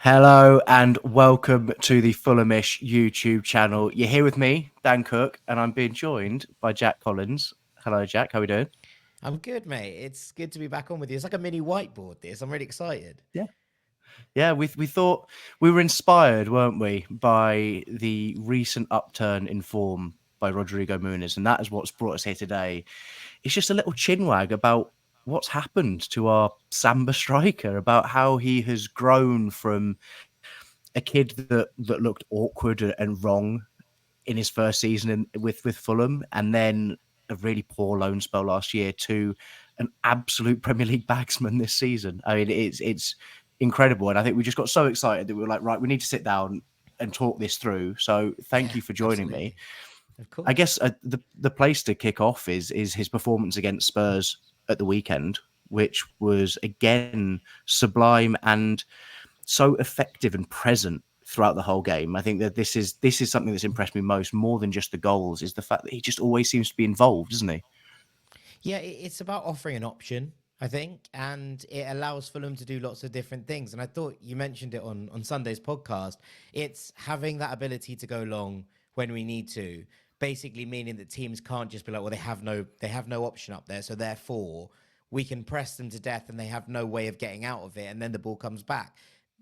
Hello and welcome to the Fulhamish YouTube channel. You're here with me, Dan Cooke, and I'm being joined by Jack Collins. Hello, Jack. How are we doing? I'm good, mate. It's good to be back on with you. It's like a mini whiteboard, this. I'm really excited. Yeah. Yeah, we thought we were inspired, weren't we, by the recent upturn in form by Rodrigo Muniz, and that is what's brought us here today. It's just a little chinwag about what's happened to our Samba striker, about how he has grown from a kid that looked awkward and wrong in his first season with Fulham, and then a really poor loan spell last year to an absolute Premier League bagsman this season. I mean, it's incredible, and I think we just got so excited that we were like, right, we need to sit down and talk this through. So thank Yeah, you for joining me. absolutely. Of I course. guess the place to kick off is his performance against Spurs at the weekend, which was again sublime and so effective and present throughout the whole game. I think that this is something that's impressed me most, more than just the goals, is the fact that he just always seems to be involved, isn't he? Yeah, it's about offering an option, I think, and it allows Fulham to do lots of different things. And I thought you mentioned it on Sunday's podcast. It's having that ability to go long when we need to, basically meaning that teams can't just be like, well, they have no option up there, so therefore we can press them to death and they have no way of getting out of it, and then the ball comes back.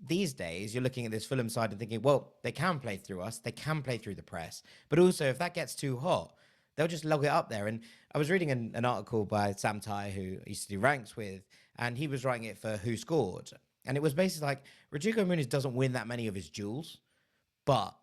These days, you're looking at this Fulham side and thinking, well, they can play through us, they can play through the press, but also if that gets too hot, they'll just log it up there. And I was reading an article by Sam Ty, who I used to do ranks with, and he was writing it for Who Scored. And it was basically like Rodrigo Muniz doesn't win that many of his duels, but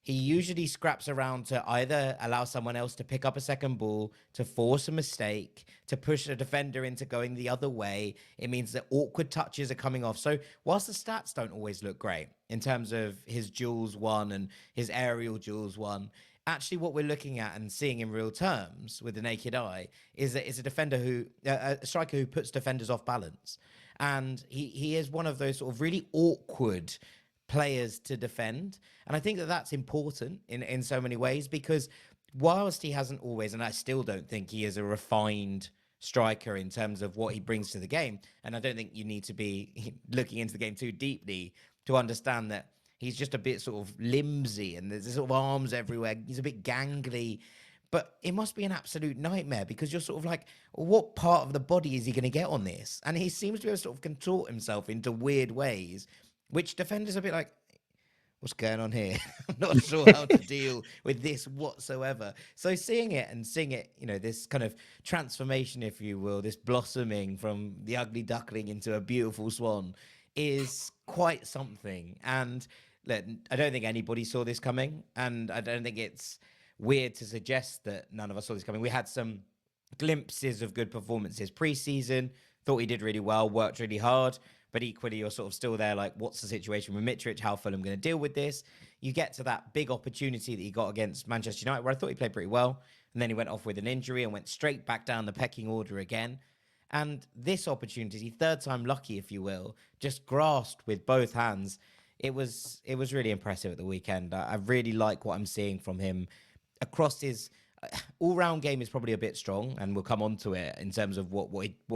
he usually scraps around to either allow someone else to pick up a second ball, to force a mistake, to push a defender into going the other way. It means that awkward touches are coming off. So, whilst the stats don't always look great in terms of his duels won and his aerial duels won, actually what we're looking at and seeing in real terms with the naked eye is that it's a defender who a striker who puts defenders off balance, and he is one of those sort of really awkward players to defend. And I think that that's important in so many ways, because whilst he hasn't always, and I still don't think he is a refined striker in terms of what he brings to the game, and I don't think you need to be looking into the game too deeply to understand that he's just a bit sort of limsy and there's sort of arms everywhere. He's a bit gangly. But it must be an absolute nightmare, because you're sort of like, well, what part of the body is he going to get on this? And he seems to be able to sort of contort himself into weird ways, which defenders are a bit like, what's going on here? I'm not sure how to deal with this whatsoever. So seeing it and seeing it, this kind of transformation, if you will, this blossoming from the ugly duckling into a beautiful swan is quite something. And look, I don't think anybody saw this coming. And I don't think it's weird to suggest that none of us saw this coming. We had some glimpses of good performances pre-season. Thought he did really well, worked really hard, but equally you're sort of still there like, what's the situation with Mitrovic? How Fulham going to deal with this? You get to that big opportunity that he got against Manchester United, where I thought he played pretty well, and then he went off with an injury and went straight back down the pecking order again. And this opportunity, third time lucky, if you will, just grasped with both hands. It was really impressive at the weekend. I really like what I'm seeing from him across his all round game is probably a bit strong, and we'll come on to it in terms of what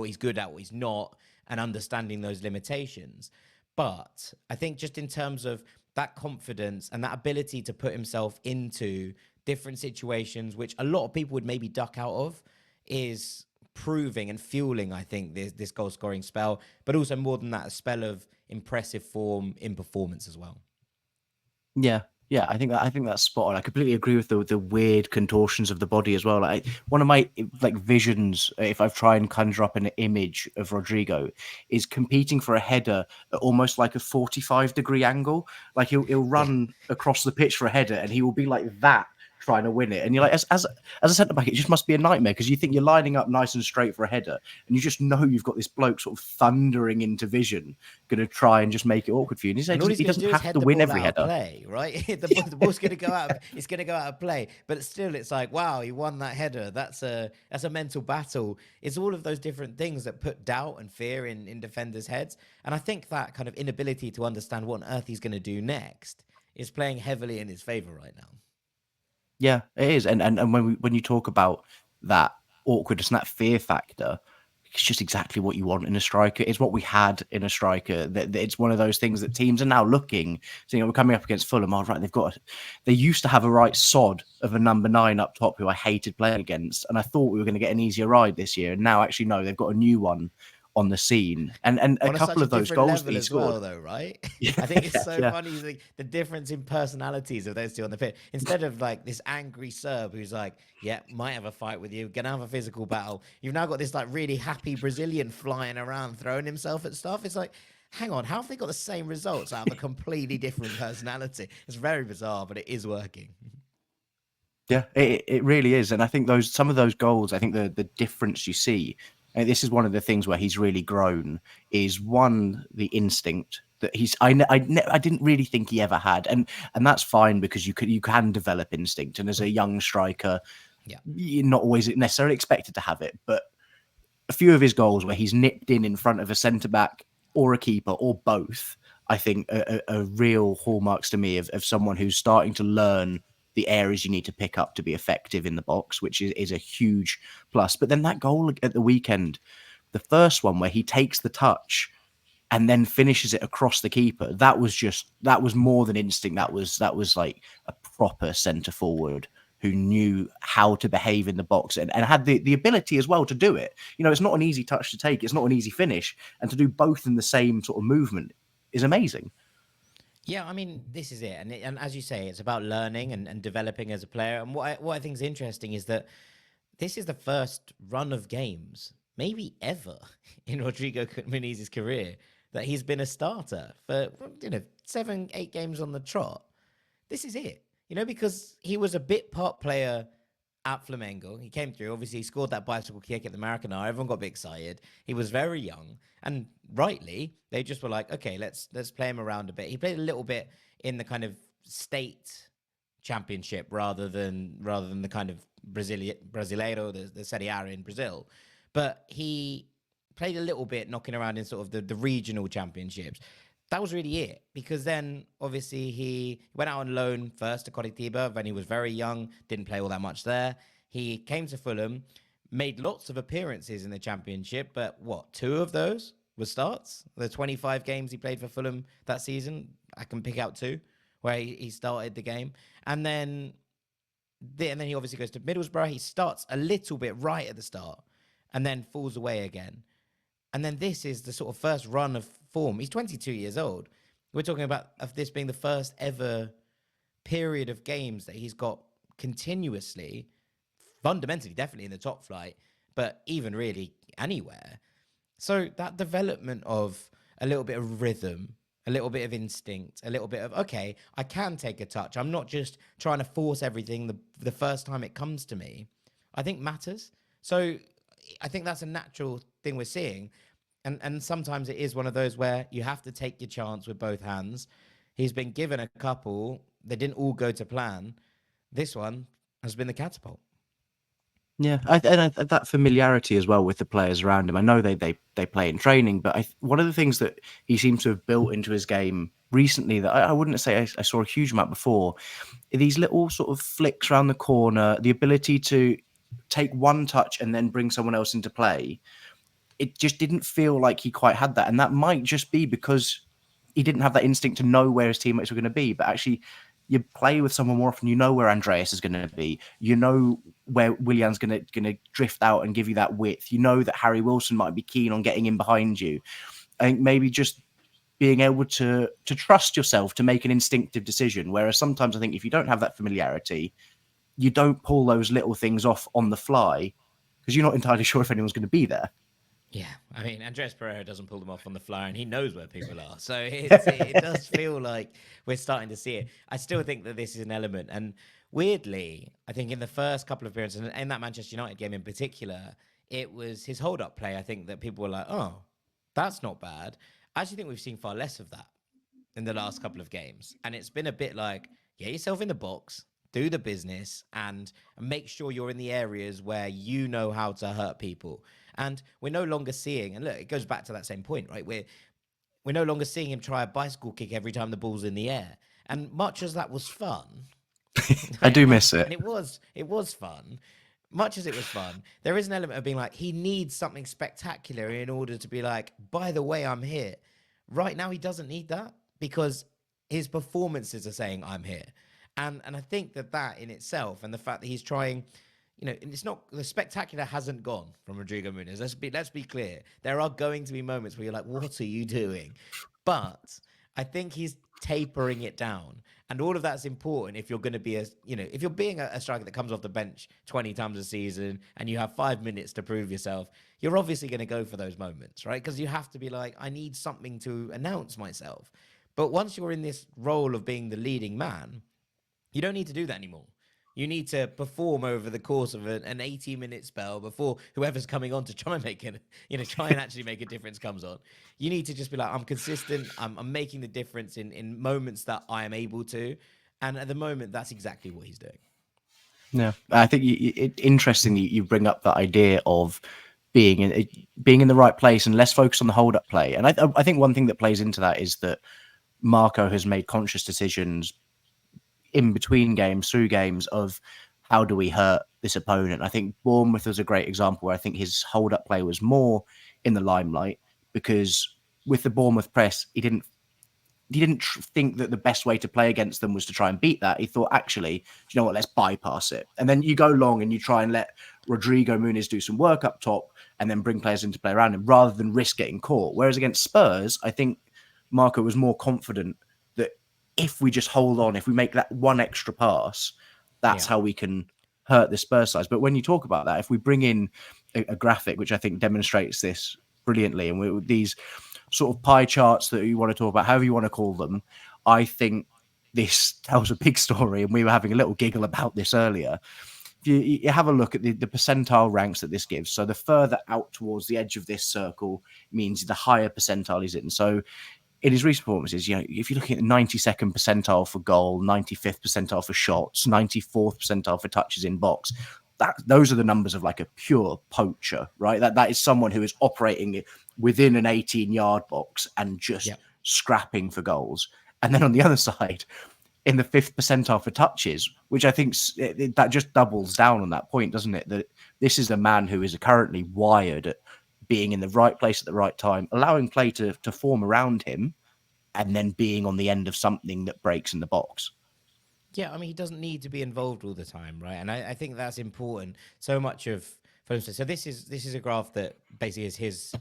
he's good at, what he's not, and understanding those limitations. But I think just in terms of that confidence and that ability to put himself into different situations, which a lot of people would maybe duck out of, is proving and fueling, I think, this goal scoring spell, but also more than that, a spell of impressive form in performance as well. Yeah, yeah, I think that's spot on. I completely agree with the weird contortions of the body as well. Like one of my like visions, if I try and conjure up an image of Rodrigo, is competing for a header at almost like a 45-degree angle. Like he'll Yeah. run across the pitch for a header, and he will be like that trying to win it. And you're like, as a centre back, it just must be a nightmare, because you think you're lining up nice and straight for a header, and you just know you've got this bloke sort of thundering into vision, going to try and just make it awkward for you. And And all he's he going to doesn't do is have to head the win ball every out of header. play, right? The ball's going to go out. It's going to go out of play. But still, it's like, wow, he won that header. That's a mental battle. It's all of those different things that put doubt and fear in defenders' heads. And I think that kind of inability to understand what on earth he's going to do next is playing heavily in his favour right now. Yeah, it is. And when you talk about that awkwardness and that fear factor, it's just exactly what you want in a striker. It's what we had in a striker. That it's one of those things that teams are now looking. So, we're coming up against Fulham. Oh, right, they used to have a right sod of a number 9 up top who I hated playing against, and I thought we were going to get an easier ride this year. And now, actually, no, they've got a new one on the scene, and a On couple such a of those different goals that level he as scored. well, though, right? Yeah, I think it's so yeah, funny the difference in personalities of those two on the pitch. Instead of like this angry Serb who's like, yeah, might have a fight with you, gonna have a physical battle. You've now got this like really happy Brazilian flying around, throwing himself at stuff. It's like, hang on, how have they got the same results out of a completely different personality? It's very bizarre, but it is working. yeah. It really is, and I think some of those goals. I think the difference you see. And this is one of the things where he's really grown. Is one the instinct that I didn't really think he ever had, and that's fine because you can develop instinct, and as a young striker, Yeah. you're not always necessarily expected to have it, but a few of his goals where he's nipped in front of a centre back or a keeper or both, I think are real hallmarks to me of someone who's starting to learn the areas you need to pick up to be effective in the box, which is a huge plus. But then that goal at the weekend, the first one where he takes the touch and then finishes it across the keeper, that was more than instinct. That was like a proper centre forward who knew how to behave in the box and had the ability as well to do it. It's not an easy touch to take, it's not an easy finish, and to do both in the same sort of movement is amazing. Yeah, I mean, this is it. And as you say, it's about learning and developing as a player. And what I think is interesting is that this is the first run of games, maybe ever, in Rodrigo Muniz's career, that he's been a starter for 7, 8 games on the trot. This is it, because he was a bit part player at Flamengo. He came through. Obviously, he scored that bicycle kick at the Maracanã. Everyone got a bit excited. He was very young, and rightly, they just were like, okay, let's play him around a bit. He played a little bit in the kind of state championship rather than the kind of Brasileiro, the Serie A in Brazil, but he played a little bit knocking around in sort of the regional championships. That was really it, because then obviously he went out on loan first to Coritiba when he was very young, didn't play all that much there. He came to Fulham, made lots of appearances in the championship, but 2 of those were starts? The 25 games he played for Fulham that season, I can pick out 2 where he started the game. And then he obviously goes to Middlesbrough. He starts a little bit right at the start and then falls away again. And then this is the sort of first run of form. He's 22 years old. We're talking about of this being the first ever period of games that he's got continuously, fundamentally, definitely in the top flight, but even really anywhere. So that development of a little bit of rhythm, a little bit of instinct, a little bit of, okay, I can take a touch. I'm not just trying to force everything the first time it comes to me, I think matters. So I think that's a natural thing we're seeing. And sometimes it is one of those where you have to take your chance with both hands. He's been given a couple. They didn't all go to plan. This one has been the catapult. Yeah, that familiarity as well with the players around him. I know they play in training, but one of the things that he seems to have built into his game recently that I wouldn't say I saw a huge amount before, these little sort of flicks around the corner, the ability to take one touch and then bring someone else into play. It just didn't feel like he quite had that. And that might just be because he didn't have that instinct to know where his teammates were going to be. But actually, you play with someone more often, you know where Andreas is going to be. You know where Willian's going to drift out and give you that width. You know that Harry Wilson might be keen on getting in behind you. I think maybe just being able to trust yourself to make an instinctive decision. Whereas sometimes I think if you don't have that familiarity, you don't pull those little things off on the fly because you're not entirely sure if anyone's going to be there. Yeah, I mean, Andres Pereira doesn't pull them off on the fly, and he knows where people are. So it does feel like we're starting to see it. I still think that this is an element, and weirdly, I think in the first couple of appearances, and in that Manchester United game in particular, it was his hold-up play. I think that people were like, "Oh, that's not bad." I actually think we've seen far less of that in the last couple of games, and it's been a bit like, get yourself in the box, do the business, and make sure you're in the areas where you know how to hurt people. And we're no longer seeing, and look, it goes back to that same point, right? We're no longer seeing him try a bicycle kick every time the ball's in the air. And much as that was fun, I right? do miss it. And it was fun. much as it was fun, there is an element of being like, he needs something spectacular in order to be like, by the way, I'm here. Right now, he doesn't need that because his performances are saying, I'm here. And I think that in itself, and the fact that he's trying, and it's not, the spectacular hasn't gone from Rodrigo Muniz. Let's be clear. There are going to be moments where you're like, what are you doing? But I think he's tapering it down. And all of that's important if you're going to be if you're being a striker that comes off the bench 20 times a season and you have 5 minutes to prove yourself, you're obviously going to go for those moments, right? Because you have to be like, I need something to announce myself. But once you're in this role of being the leading man, you don't need to do that anymore. You need to perform over the course of an 80-minute spell before whoever's coming on to try and try and actually make a difference comes on. You need to just be like, I'm consistent. I'm making the difference in moments that I am able to. And at the moment, that's exactly what he's doing. Yeah, I think interestingly, you bring up that idea of being in the right place and less focus on the hold-up play. And I think one thing that plays into that is that Marco has made conscious decisions in between games, through games, of how do we hurt this opponent. I think Bournemouth was a great example where I think his hold-up play was more in the limelight because with the Bournemouth press, he didn't think that the best way to play against them was to try and beat that. He thought, actually, do you know what, let's bypass it. And then you go long and you try and let Rodrigo Muniz do some work up top and then bring players in to play around him rather than risk getting caught. Whereas against Spurs, I think Marco was more confident that if we just hold on, if we make that one extra pass, that's how we can hurt the Spurs sides. But when you talk about that, if we bring in a graphic, which I think demonstrates this brilliantly, and these sort of pie charts that you want to talk about, however you want to call them, I think this tells a big story. And we were having a little giggle about this earlier. If you have a look at the percentile ranks that this gives, so the further out towards the edge of this circle means the higher percentile he's in. So in his recent performances, if you're looking at the 92nd percentile for goal, 95th percentile for shots, 94th percentile for touches in box, those are the numbers of like a pure poacher, right? That is someone who is operating within an 18-yard box and just scrapping for goals. And then on the other side, in the 5th percentile for touches, which I think that just doubles down on that point, doesn't it? That this is a man who is currently wired at being in the right place at the right time, allowing play to form around him, and then being on the end of something that breaks in the box. Yeah, I mean, he doesn't need to be involved all the time, right? And I think that's important. So much of, for instance, so this is a graph that basically is his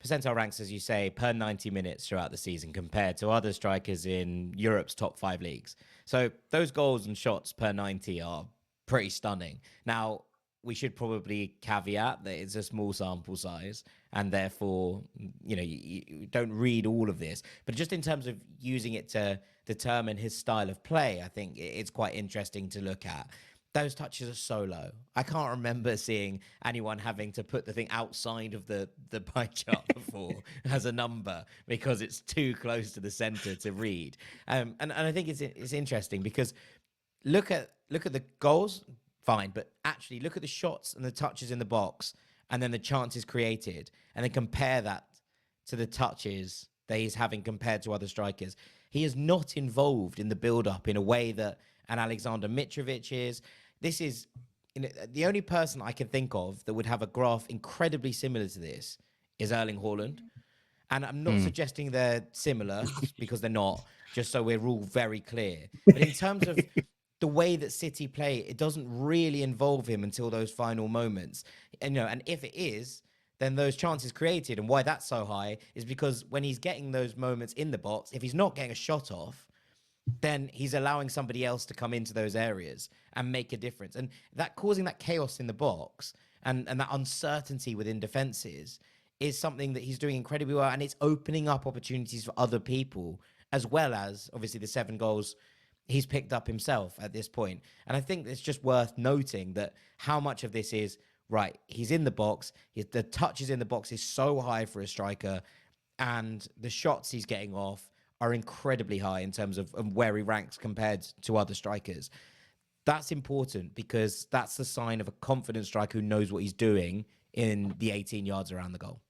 percentile ranks, as you say, per 90 minutes throughout the season compared to other strikers in Europe's top 5 leagues. So those goals and shots per 90 are pretty stunning. Now, we should probably caveat that it's a small sample size and therefore, you don't read all of this. But just in terms of using it to determine his style of play, I think it's quite interesting to look at. Those touches are so low. I can't remember seeing anyone having to put the thing outside of the pie chart before as a number because it's too close to the center to read. And I think it's interesting because look at the goals, fine, but actually look at the shots and the touches in the box and then the chances created and then compare that to the touches that he's having compared to other strikers. He is not involved in the build-up in a way that an Alexander Mitrovic is. This is the only person I can think of that would have a graph incredibly similar to this is Erling Haaland. And I'm not suggesting they're similar because they're not, just so we're all very clear. But in terms of the way that City play, it doesn't really involve him until those final moments. And if it is, then those chances created, and why that's so high is because when he's getting those moments in the box, if he's not getting a shot off, then he's allowing somebody else to come into those areas and make a difference. And that causing that chaos in the box and that uncertainty within defenses is something that he's doing incredibly well. And it's opening up opportunities for other people, as well as obviously the 7 goals he's picked up himself at this point. And I think it's just worth noting that how much of this is, right, he's in the box, the touches in the box is so high for a striker, and the shots he's getting off are incredibly high in terms of where he ranks compared to other strikers. That's important because that's the sign of a confident striker who knows what he's doing in the 18 yards around the goal.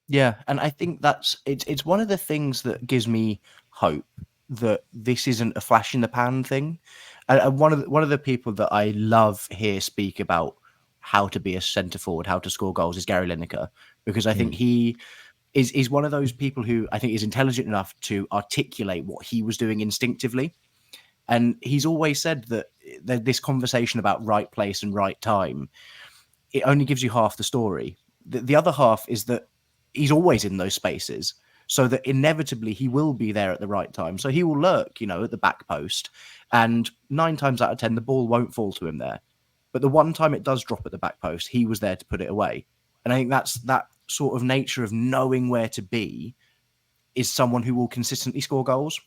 Yeah, and I think it's one of the things that gives me hope that this isn't a flash in the pan thing. And one of the people that I love here speak about how to be a centre forward, how to score goals is Gary Lineker, because I think he is one of those people who I think is intelligent enough to articulate what he was doing instinctively. And he's always said that this conversation about right place and right time, it only gives you half the story. The other half is that he's always in those spaces, so that inevitably he will be there at the right time. So he will lurk, at the back post, and 9 times out of 10, the ball won't fall to him there. But the one time it does drop at the back post, he was there to put it away. And I think that's that sort of nature of knowing where to be is someone who will consistently score goals,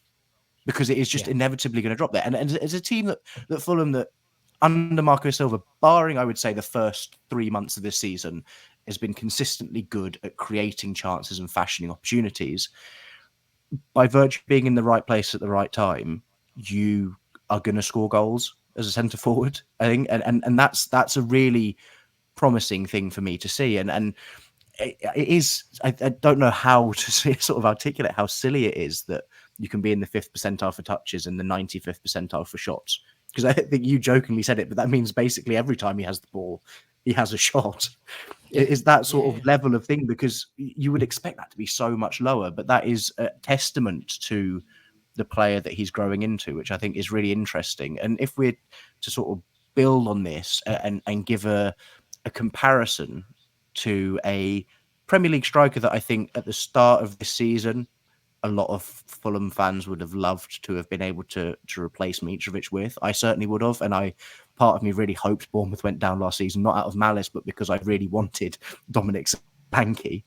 because it is just inevitably going to drop there. And as a team that Fulham, that under Marco Silva, barring, I would say, the first 3 months of this season, has been consistently good at creating chances and fashioning opportunities. By virtue of being in the right place at the right time, you are going to score goals as a centre forward, I think. And that's a really promising thing for me to see. And it is, I don't know how to sort of articulate how silly it is that you can be in the 5th percentile for touches and the 95th percentile for shots. Because I think you jokingly said it, but that means basically every time he has the ball, he has a shot. It is that sort of level of thing, because you would expect that to be so much lower, but that is a testament to the player that he's growing into, which I think is really interesting. And if we're to sort of build on this and give a comparison to a Premier League striker that I think at the start of this season, a lot of Fulham fans would have loved to have been able to replace Mitrovic with. I certainly would have. And part of me really hoped Bournemouth went down last season, not out of malice, but because I really wanted Dominic Solanke.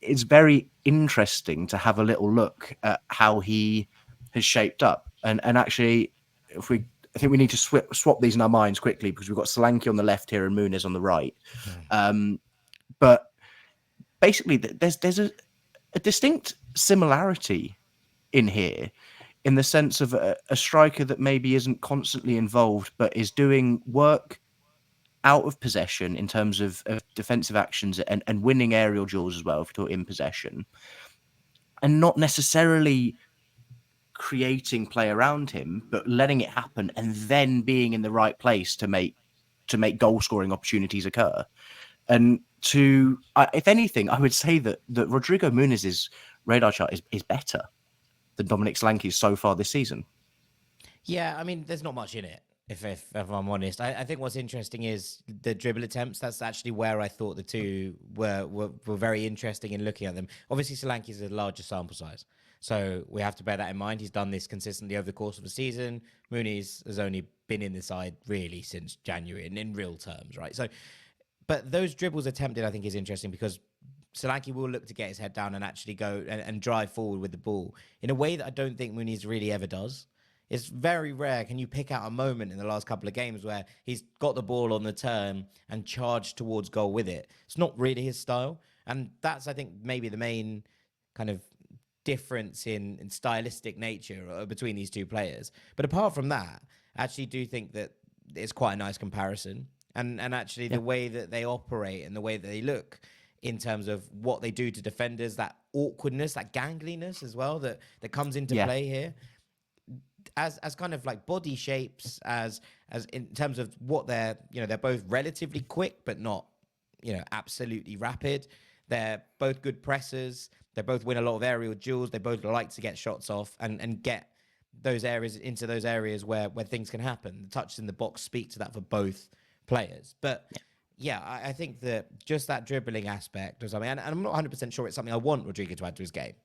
It's very interesting to have a little look at how he has shaped up. And actually, I think we need to swap these in our minds quickly, because we've got Solanke on the left here and Muniz on the right. But basically, there's a distinct similarity in here, in the sense of a striker that maybe isn't constantly involved, but is doing work out of possession in terms of defensive actions and winning aerial duels as well, if you're in possession, and not necessarily creating play around him, but letting it happen and then being in the right place to make goal scoring opportunities occur. And if anything, I would say that Rodrigo Muniz's radar chart is better than Dominic Solanke's so far this season. Yeah, I mean, there's not much in it, if I'm honest. I think what's interesting is the dribble attempts. That's actually where I thought the two were very interesting in looking at them. Obviously, Solanke's a larger sample size, so we have to bear that in mind. He's done this consistently over the course of the season. Muniz has only been in the side really since January, and in real terms, right? So, but those dribbles attempted, I think, is interesting, because Solanke will look to get his head down and actually go and drive forward with the ball in a way that I don't think Muniz really ever does. It's very rare. Can you pick out a moment in the last couple of games where he's got the ball on the turn and charged towards goal with it? It's not really his style. And that's, I think, maybe the main kind of difference in stylistic nature between these two players. But apart from that, I actually do think that it's quite a nice comparison. And actually the way that they operate and the way that they look in terms of what they do to defenders, that awkwardness, that gangliness as well that comes into play here, as kind of like body shapes, as in terms of what they're both relatively quick but not absolutely rapid. They're both good pressers. They both win a lot of aerial duels. They both like to get shots off and get those areas into those areas where things can happen. The touches in the box speak to that for both players. But yeah, I think that just that dribbling aspect or something, and I'm not 100% sure it's something I want Rodrigo to add to his game,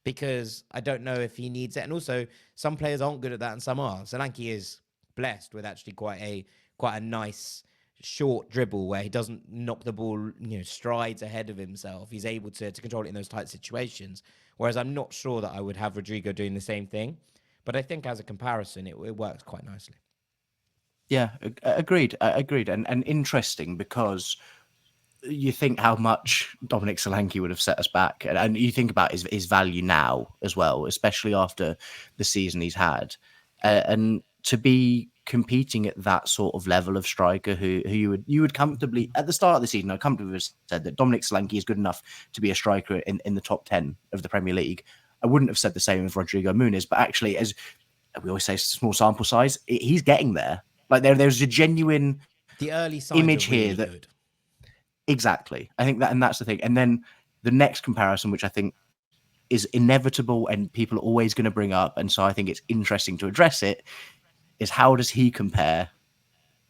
because I don't know if he needs it. And also, some players aren't good at that and some are. Solanke is blessed with actually quite a nice short dribble where he doesn't knock the ball strides ahead of himself. He's able to control it in those tight situations. Whereas I'm not sure that I would have Rodrigo doing the same thing. But I think as a comparison, it works quite nicely. Yeah, agreed. And interesting, because you think how much Dominic Solanke would have set us back, and you think about his value now as well, especially after the season he's had, and to be competing at that sort of level of striker who you would comfortably at the start of the season, I comfortably have said that Dominic Solanke is good enough to be a striker in the top 10 of the Premier League. I wouldn't have said the same of Rodrigo Muniz, but actually, as we always say, small sample size, he's getting there. Like there's a genuine The early signs are image here really that good. exactly. I think that, and that's the thing. And then the next comparison, which I think is inevitable and people are always going to bring up, and so I think it's interesting to address it, is how does he compare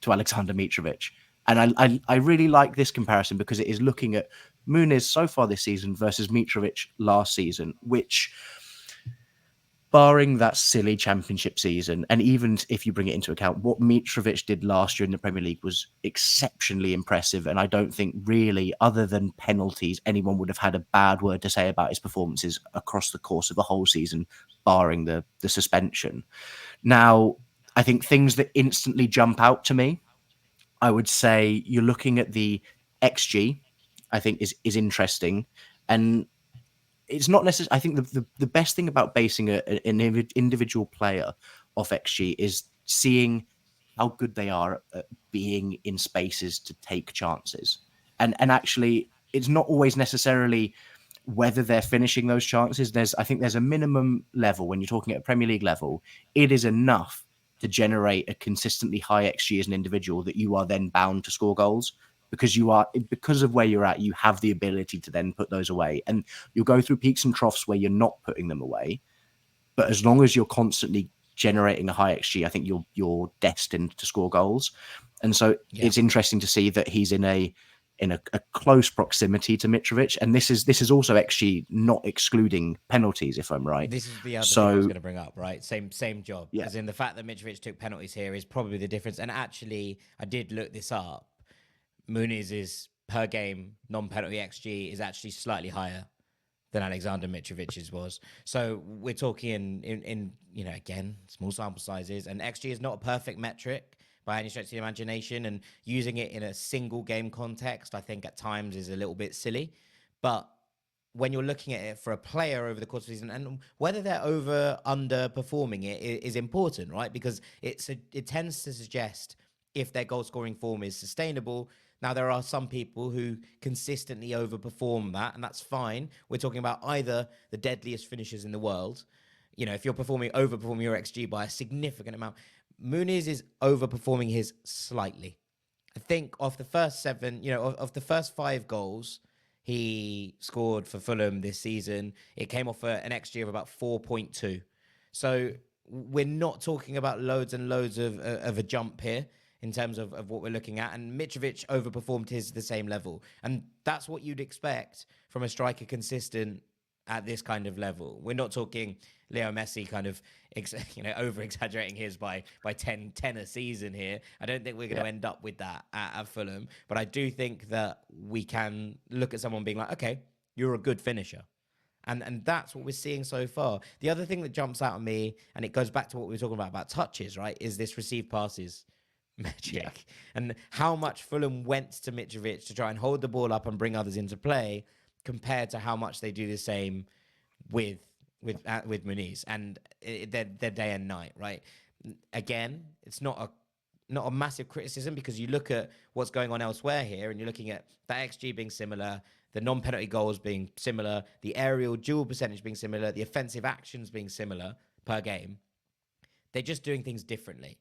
to Alexander Mitrovic? And I really like this comparison because it is looking at Muniz so far this season versus Mitrovic last season, which, barring that silly championship season, and even if you bring it into account, what Mitrovic did last year in the Premier League was exceptionally impressive. And I don't think really, other than penalties, anyone would have had a bad word to say about his performances across the course of the whole season, barring the suspension. Now, I think things that instantly jump out to me, I would say you're looking at the XG, I think is interesting. And it's not necessarily. I think the best thing about basing an individual player off XG is seeing how good they are at being in spaces to take chances, and actually, it's not always necessarily whether they're finishing those chances. I think there's a minimum level when you're talking at a Premier League level. It is enough to generate a consistently high XG as an individual that you are then bound to score goals because of where you're at. You have the ability to then put those away, and you'll go through peaks and troughs where you're not putting them away. But as long as you're constantly generating a high XG, I think you're destined to score goals. And so Yeah. it's interesting to see that he's in a close proximity to Mitrovic, and this is also XG not excluding penalties, if I'm right. This is the other thing I was So going to bring up, right? Same job. yeah, As in the fact that Mitrovic took penalties here is probably the difference. And actually, I did look this up. Muniz's per game non-penalty XG is actually slightly higher than Alexander Mitrovic's was. So we're talking in again, small sample sizes, and XG is not a perfect metric by any stretch of the imagination, and using it in a single game context, I think at times is a little bit silly. But when you're looking at it for a player over the course of the season, and whether they're underperforming it is important, right? Because it tends to suggest if their goal scoring form is sustainable. Now, there are some people who consistently overperform that, and that's fine. We're talking about either the deadliest finishers in the world. If you're overperforming your XG by a significant amount, Muniz is overperforming his slightly. I think of the first seven, of the first 5 goals he scored for Fulham this season, it came off an XG of about 4.2. So we're not talking about loads and loads of a jump here in terms of what we're looking at. And Mitrovic overperformed his the same level. And that's what you'd expect from a striker consistent at this kind of level. We're not talking Leo Messi kind of over exaggerating his by 10 a season here. I don't think we're going to end up with that at Fulham, but I do think that we can look at someone being like, okay, you're a good finisher. And that's what we're seeing so far. The other thing that jumps out at me, and it goes back to what we were talking about touches, right, is this received passes metric, and how much Fulham went to Mitrovic to try and hold the ball up and bring others into play, compared to how much they do the same with Muniz, and they're day and night, right? Again, it's not a massive criticism, because you look at what's going on elsewhere here, and you're looking at that XG being similar, the non-penalty goals being similar, the aerial duel percentage being similar, the offensive actions being similar per game. They're just doing things differently.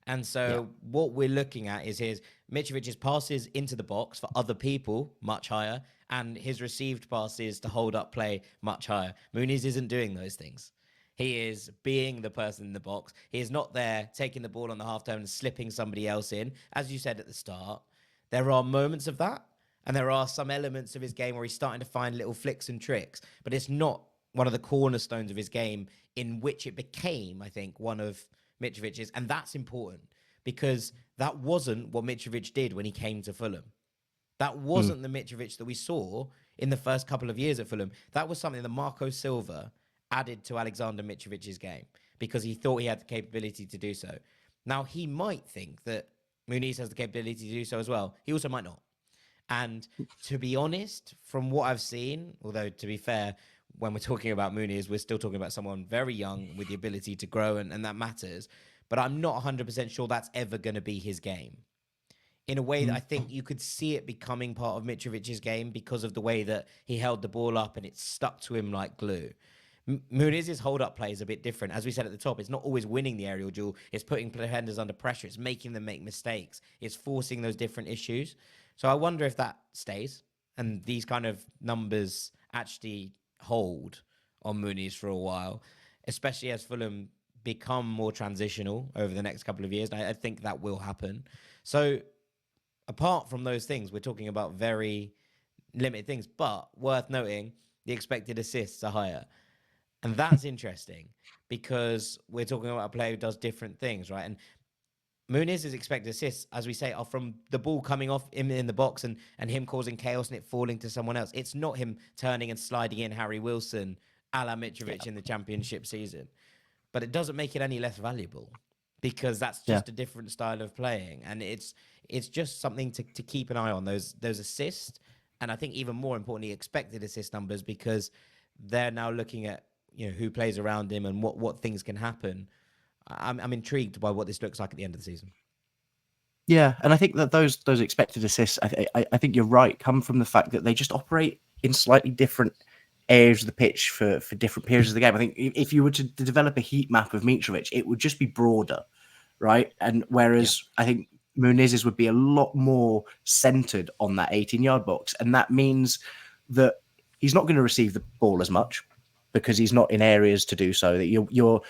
And so what we're looking at is Mitrovic's passes into the box for other people much higher, and his received passes to hold up play much higher. Muniz isn't doing those things. He is being the person in the box. He is not there taking the ball on the half turn and slipping somebody else in. As you said at the start, there are moments of that, and there are some elements of his game where he's starting to find little flicks and tricks, but it's not one of the cornerstones of his game, in which it became, I think, one of Mitrovic's, and that's important, because that wasn't what Mitrovic did when he came to Fulham. That wasn't the Mitrovic that we saw in the first couple of years at Fulham. That was something that Marco Silva added to Alexander Mitrovic's game, because he thought he had the capability to do so. Now, he might think that Muniz has the capability to do so as well. He also might not. And to be honest, from what I've seen, although to be fair, when we're talking about Muniz, we're still talking about someone very young with the ability to grow, and that matters. But I'm not 100% sure that's ever going to be his game. In a way that I think you could see it becoming part of Mitrovic's game, because of the way that he held the ball up and it stuck to him like glue. Muniz's hold-up play is a bit different. As we said at the top, it's not always winning the aerial duel. It's putting defenders under pressure. It's making them make mistakes. It's forcing those different issues. So I wonder if that stays and these kind of numbers actually hold on Muniz for a while, especially as Fulham become more transitional over the next couple of years. And I think that will happen. So apart from those things, we're talking about very limited things, but worth noting, the expected assists are higher. And that's interesting because we're talking about a player who does different things, right? And Muniz's expected assists, as we say, are from the ball coming off him in the box and him causing chaos and it falling to someone else. It's not him turning and sliding in Harry Wilson a la Mitrovic in the championship season. But it doesn't make it any less valuable because that's Yeah. just a different style of playing. And it's just something to keep an eye on, those assists. And I think even more importantly, expected assist numbers, because they're now looking at who plays around him and what things can happen. I'm intrigued by what this looks like at the end of the season. Yeah, and I think that those expected assists, I think you're right, come from the fact that they just operate in slightly different areas of the pitch for different periods of the game. I think if you were to develop a heat map of Mitrovic, it would just be broader, right? And Yeah. whereas I think Muniz's would be a lot more centered on that 18-yard box, and that means that he's not going to receive the ball as much because he's not in areas to do so. That you're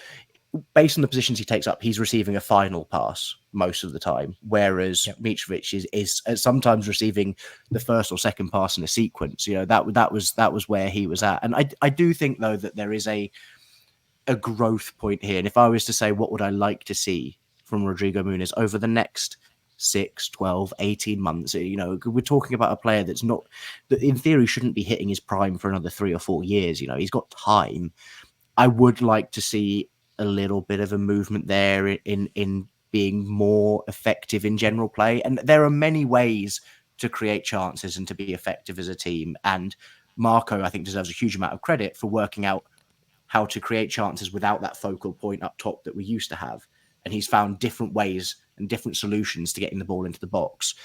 based on the positions he takes up, he's receiving a final pass most of the time, whereas Mitrovic is sometimes receiving the first or second pass in a sequence. That was where he was at, and I do think though that there is a growth point here. And if I was to say what would I like to see from Rodrigo Muniz over the next 6, 12, 18 months, we're talking about a player that in theory shouldn't be hitting his prime for another 3 or 4 years. He's got time. I would like to see a little bit of a movement there in being more effective in general play. And there are many ways to create chances and to be effective as a team. And Marco, I think, deserves a huge amount of credit for working out how to create chances without that focal point up top that we used to have. And he's found different ways and different solutions to getting the ball into the box.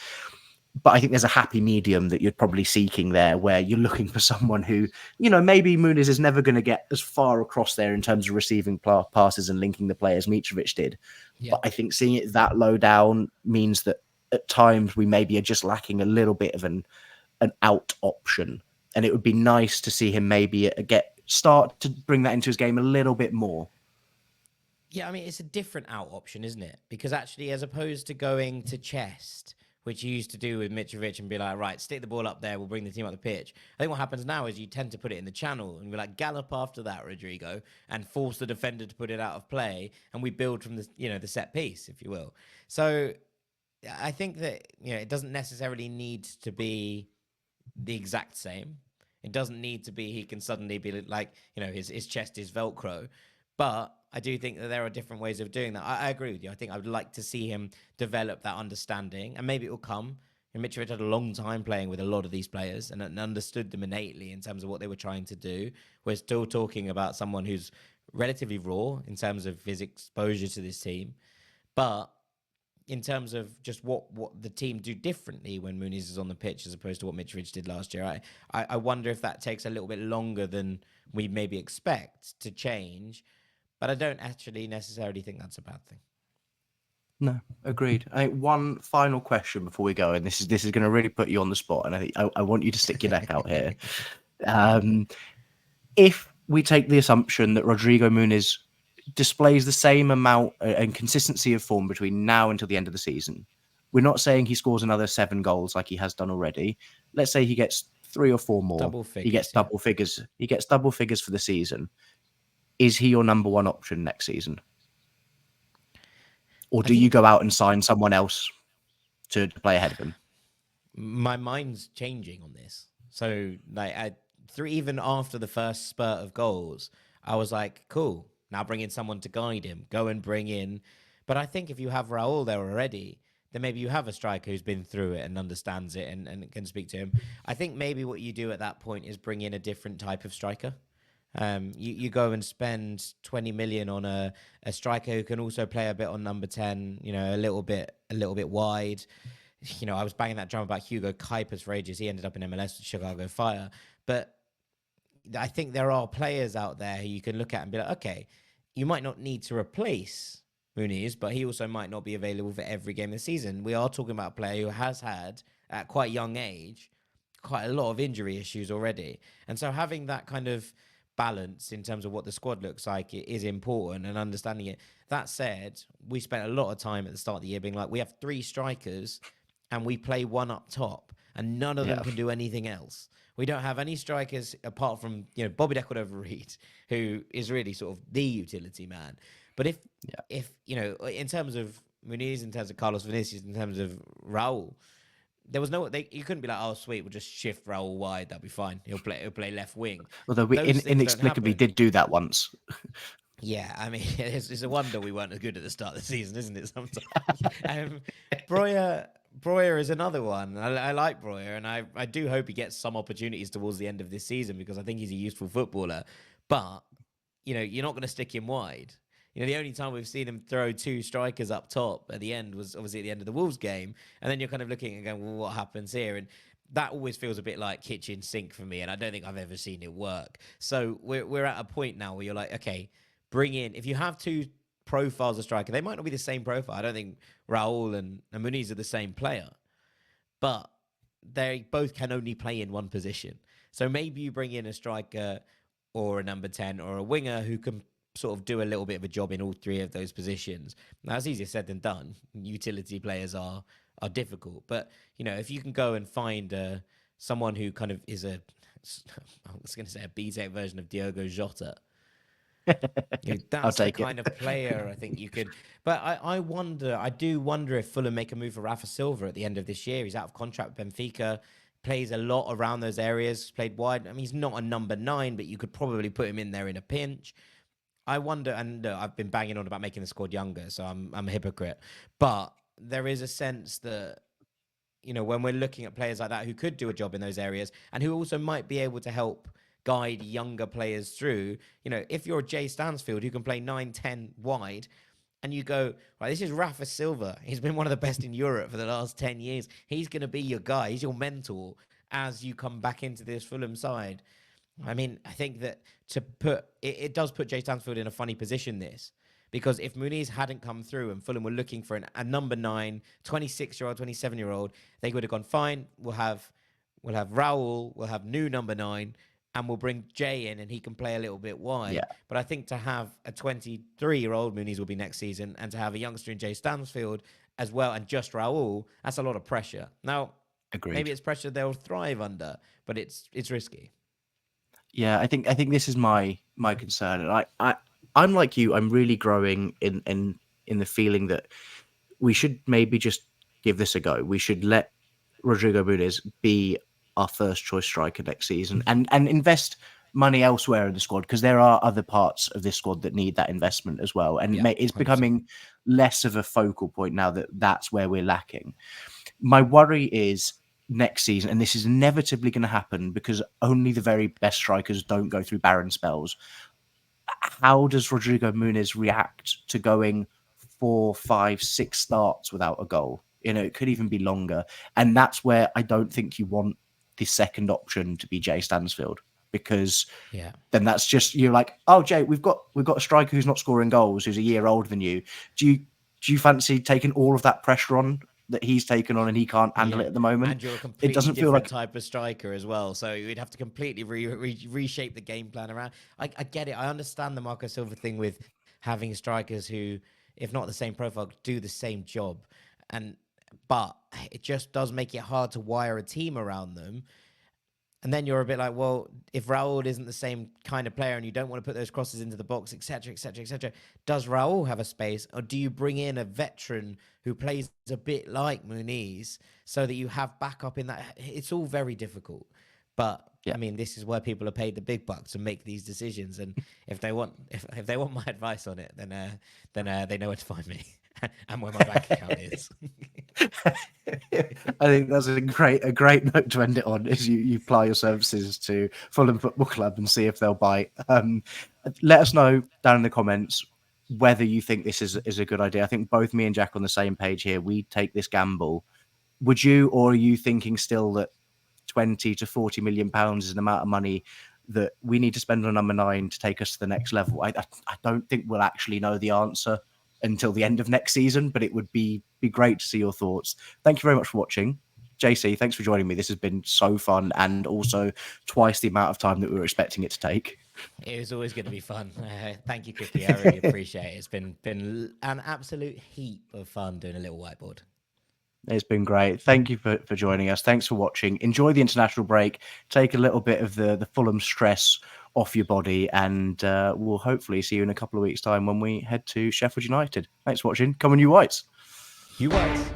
But I think there's a happy medium that you're probably seeking there, where you're looking for someone who, maybe Muniz is never going to get as far across there in terms of receiving passes and linking the play as Mitrovic did. Yeah. But I think seeing it that low down means that at times we maybe are just lacking a little bit of an out option. And it would be nice to see him maybe start to bring that into his game a little bit more. Yeah, I mean, it's a different out option, isn't it? Because actually, as opposed to going to chest, which you used to do with Mitrovic and be like, right, stick the ball up there, we'll bring the team up the pitch. I think what happens now is you tend to put it in the channel and be like, gallop after that, Rodrigo, and force the defender to put it out of play. And we build from the set piece, if you will. So I think that, it doesn't necessarily need to be the exact same. It doesn't need to be he can suddenly be like, his chest is Velcro. But I do think that there are different ways of doing that. I agree with you. I think I would like to see him develop that understanding, and maybe it will come. And Mitrovic had a long time playing with a lot of these players and understood them innately in terms of what they were trying to do. We're still talking about someone who's relatively raw in terms of his exposure to this team. But in terms of just what the team do differently when Muniz is on the pitch as opposed to what Mitrovic did last year, I wonder if that takes a little bit longer than we maybe expect to change. But I don't actually necessarily think that's a bad thing. No, agreed. I think one final question before we go, and this is going to really put you on the spot, and I think I want you to stick your neck out here. If we take the assumption that Rodrigo Muniz displays the same amount and consistency of form between now until the end of the season, we're not saying he scores another 7 goals like he has done already. Let's say he gets 3 or 4 more. Double figures, he gets double figures. He gets double figures for the season. Is he your number one option next season? Or do you go out and sign someone else to play ahead of him? My mind's changing on this. So, even after the first spurt of goals, I was like, cool, now bring in someone to guide him. Go and bring in. But I think if you have Raul there already, then maybe you have a striker who's been through it and understands it and can speak to him. I think maybe what you do at that point is bring in a different type of striker. You go and spend 20 million on a striker who can also play a bit on number 10, a little bit wide. I was banging that drum about Hugo Kuipers for ages. He ended up in MLS with Chicago Fire. But I think there are players out there who you can look at and be like, okay, you might not need to replace Muniz, but he also might not be available for every game of the season. We are talking about a player who has had, at quite a young age, quite a lot of injury issues already. And so having that kind of balance in terms of what the squad looks like is important, and understanding it. That said, we spent a lot of time at the start of the year being like, we have three strikers and we play one up top, and none of them Yeah. can do anything else. We don't have any strikers apart from Bobby Decordova-Reid, who is really sort of the utility man. But if in terms of Muniz, in terms of Carlos Vinicius, in terms of Raul, there was you couldn't be like, oh sweet, we'll just shift Raul wide, that'll be fine. He'll play left wing. Although we Those things don't inexplicably happen. did do that once. Yeah, I mean, it's a wonder we weren't as good at the start of the season, isn't it? Sometimes. Breuer is another one. I like Breuer, and I do hope he gets some opportunities towards the end of this season, because I think he's a useful footballer. But you're not going to stick him wide. The only time we've seen him throw two strikers up top at the end was obviously at the end of the Wolves game, and then you're kind of looking and going, well, what happens here? And that always feels a bit like kitchen sink for me, and I don't think I've ever seen it work. So we're at a point now where you're like, okay, bring in, if you have two profiles of striker, they might not be the same profile. I don't think Raul and Muniz are the same player, but they both can only play in one position. So maybe you bring in a striker or a number 10 or a winger who can sort of do a little bit of a job in all three of those positions. Now, that's easier said than done. Utility players are difficult, but if you can go and find someone who kind of is I was going to say a B-Tech version of Diogo Jota. That's the kind of player I think you could. But I do wonder if Fulham make a move for Rafa Silva at the end of this year. He's out of contract with Benfica, plays a lot around those areas, played wide. I mean, he's not a number 9, but you could probably put him in there in a pinch. I wonder, and I've been banging on about making the squad younger, so I'm a hypocrite. But there is a sense that, when we're looking at players like that who could do a job in those areas and who also might be able to help guide younger players through, if you're Jay Stansfield who can play 9-10 wide, and you go, right, this is Rafa Silva. He's been one of the best in Europe for the last 10 years. He's going to be your guy. He's your mentor as you come back into this Fulham side. I mean, I think that it does put Jay Stansfield in a funny position, this, because if Muniz hadn't come through and Fulham were looking for a number 9, 26-year-old, 27-year-old, they would have gone, fine, we'll have Raul, we'll have new number 9, and we'll bring Jay in and he can play a little bit wide. Yeah. But I think to have a 23-year-old Muniz will be next season, and to have a youngster in Jay Stansfield as well, and just Raul, that's a lot of pressure. Now, Agreed. Maybe it's pressure they'll thrive under, but it's risky. Yeah, I think this is my concern, and I'm like you. I'm really growing in the feeling that we should maybe just give this a go. We should let Rodrigo Muniz be our first choice striker next season, and invest money elsewhere in the squad, because there are other parts of this squad that need that investment as well. And it's 100%. Becoming less of a focal point now that that's where we're lacking. My worry is next season, and this is inevitably going to happen because only the very best strikers don't go through barren spells. How does Rodrigo Muniz react to going 4, 5, 6 starts without a goal? It could even be longer. And that's where I don't think you want the second option to be Jay Stansfield, because then that's just, you're like, oh, Jay, we've got a striker who's not scoring goals, who's a year older than you. Do you fancy taking all of that pressure on that he's taken on and he can't handle it at the moment? And you're a completely different type of striker as well, so you'd have to completely reshape the game plan around. I get it. I understand the Marco Silva thing with having strikers who, if not the same profile, do the same job, but it just does make it hard to wire a team around them. And then you're a bit like, well, if Raul isn't the same kind of player and you don't want to put those crosses into the box, etc., etc., etc., does Raul have a space, or do you bring in a veteran who plays a bit like Muniz so that you have backup in that? It's all very difficult. But I mean, this is where people are paid the big bucks to make these decisions. And if they want my advice on it, then they know where to find me and where my bank account is. I think that's a great note to end it on, is you apply your services to Fulham Football Club and see if they'll bite. Let us know down in the comments whether you think this is a good idea. I think both me and Jack are on the same page here. We take this gamble. Would you, or are you thinking still that 20 to 40 million pounds is an amount of money that we need to spend on number 9 to take us to the next level. I don't think we'll actually know the answer until the end of next season, but it would be great to see your thoughts. Thank you very much for watching. JC, thanks for joining me. This has been so fun, and also twice the amount of time that we were expecting it to take. It was always going to be fun. Thank you, Cookie. I really appreciate it. It's been an absolute heap of fun doing a little whiteboard. It's been great. Thank you for joining us. Thanks for watching. Enjoy the international break. Take a little bit of the Fulham stress off your body, and we'll hopefully see you in a couple of weeks' time when we head to Sheffield United. Thanks for watching. Come on, you Whites. You Whites.